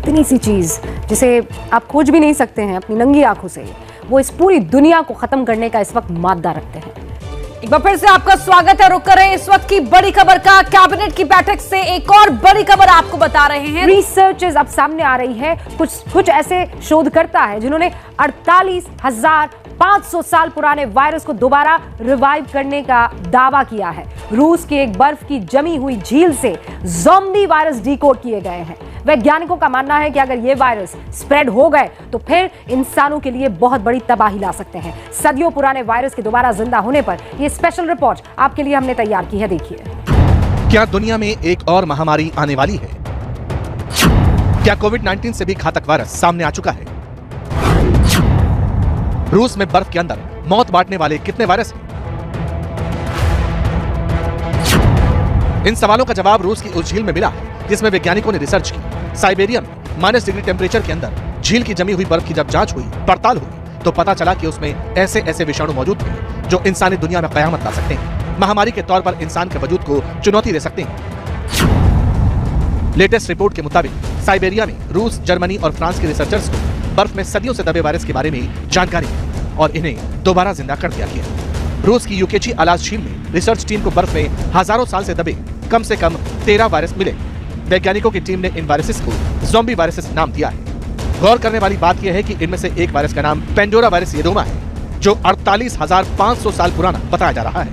इतनी सी चीज़ जिसे आप खोज भी नहीं सकते हैं अपनी नंगी आंखों से, वो इस पूरी दुनिया को खत्म करने का इस वक्त मादा रखते हैं। एक बार फिर से आपका स्वागत है। रुक कर रहे हैं इस वक्त की बड़ी खबर का। कैबिनेट की बैठक से एक और बड़ी खबर आपको बता रहे हैं। रिसर्चर्स अब सामने आ रही है, कुछ ऐसे शोधकर्ता है जिन्होंने 48,500 साल पुराने वायरस को दोबारा रिवाइव करने का दावा किया है। रूस की एक बर्फ की जमी हुई झील से ज़ॉम्बी वायरस डिकोड किए गए हैं। वैज्ञानिकों का मानना है कि अगर ये वायरस स्प्रेड हो गए तो फिर इंसानों के लिए बहुत बड़ी तबाही ला सकते हैं। सदियों पुराने वायरस के दोबारा जिंदा होने पर ये स्पेशल रिपोर्ट आपके लिए हमने तैयार की है, देखिए। क्या दुनिया में एक और महामारी आने वाली है? क्या कोविड-19 से भी घातक वायरस सामने आ चुका है? रूस में बर्फ के अंदर मौत बांटने वाले कितने वायरस हैं? इन सवालों का जवाब रूस की उस झील में मिला है जिसमें वैज्ञानिकों ने रिसर्च की। साइबेरिया में -डिग्री टेम्परेचर के अंदर झील की जमी हुई बर्फ की जब जांच हुई, पड़ताल हुई, तो पता चला कि उसमें ऐसे विषाणु मौजूद थे जो इंसानी दुनिया में कयामत ला सकते हैं, महामारी के तौर पर इंसान के वजूद को चुनौती दे सकते हैं। लेटेस्ट रिपोर्ट के मुताबिक साइबेरिया में रूस, जर्मनी और फ्रांस के रिसर्चर्स को बर्फ में सदियों से दबे वायरस के बारे में जानकारी मिली और इन्हें दोबारा जिंदा कर दिया गया। रूस की यूकेची अलास झील में रिसर्च टीम को बर्फ में हजारों साल से दबे कम से कम 13 वायरस मिले। वैज्ञानिकों की टीम ने इन वायरसेस को ज़ॉम्बी वायरसेस नाम दिया है। गौर करने वाली बात यह है कि इनमें से एक वायरस का नाम पेंडोरा वायरस येदोमा है, जो 48,500 साल पुराना बताया जा रहा है।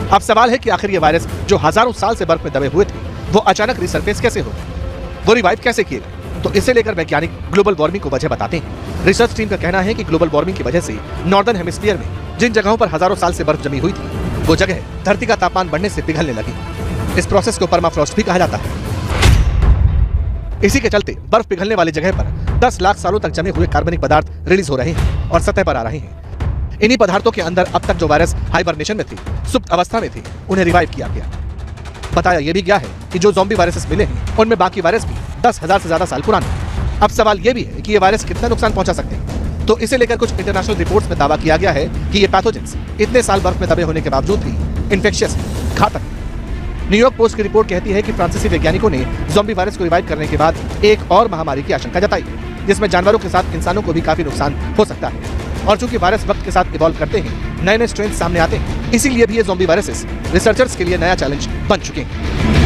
अब सवाल है कि आखिर ये वायरस जो हजारों साल से बर्फ में दबे हुए थे, वो अचानक रिसर्फेस कैसे हो गए, वो रिवाइव कैसे किए गए? तो इसे लेकर वैज्ञानिक ग्लोबल वार्मिंग को वजह बताते हैं। रिसर्च टीम का कहना है कि ग्लोबल वार्मिंग की वजह से नॉर्दर्न हेमिस्फीयर में जिन जगहों पर हजारों साल से बर्फ जमी हुई थी, वो जगह धरती का तापमान बढ़ने से पिघलने लगी। इस प्रोसेस को परमाफ्रॉस्ट भी कहा जाता है। इसी के चलते बर्फ पिघलने वाली जगह पर 10 लाख सालों तक जमे हुए कार्बनिक पदार्थ रिलीज हो रहे हैं और सतह पर आ रहे हैं। इन्हीं पदार्थों के अंदर अब तक जो वायरस हाइबरनेशन में थे, सुप्त अवस्था में थे, उन्हें रिवाइव किया गया। बताया यह भी गया है कि जो ज़ॉम्बी वायरसेस मिले हैं, उनमें बाकी वायरस भी 10,000 से ज्यादा साल पुराने हैं। अब सवाल यह भी है कि ये वायरस कितना नुकसान पहुंचा सकते हैं। तो इसे लेकर कुछ इंटरनेशनल रिपोर्ट्स में दावा किया गया है कि ये पैथोजेंस इतने साल बर्फ में दबे होने के बावजूद भी इन्फेक्शियस, घातक। न्यूयॉर्क पोस्ट की रिपोर्ट कहती है कि फ्रांसीसी वैज्ञानिकों ने ज़ॉम्बी वायरस को रिवाइव करने के बाद एक और महामारी की आशंका जताई, जिसमें जानवरों के साथ इंसानों को भी काफी नुकसान हो सकता है। और चूंकि वायरस वक्त के साथ इवॉल्व करते हैं, नए स्ट्रेन सामने आते हैं, इसीलिए भी ये ज़ॉम्बी वायरसेस रिसर्चर्स के लिए नया चैलेंज बन चुके हैं।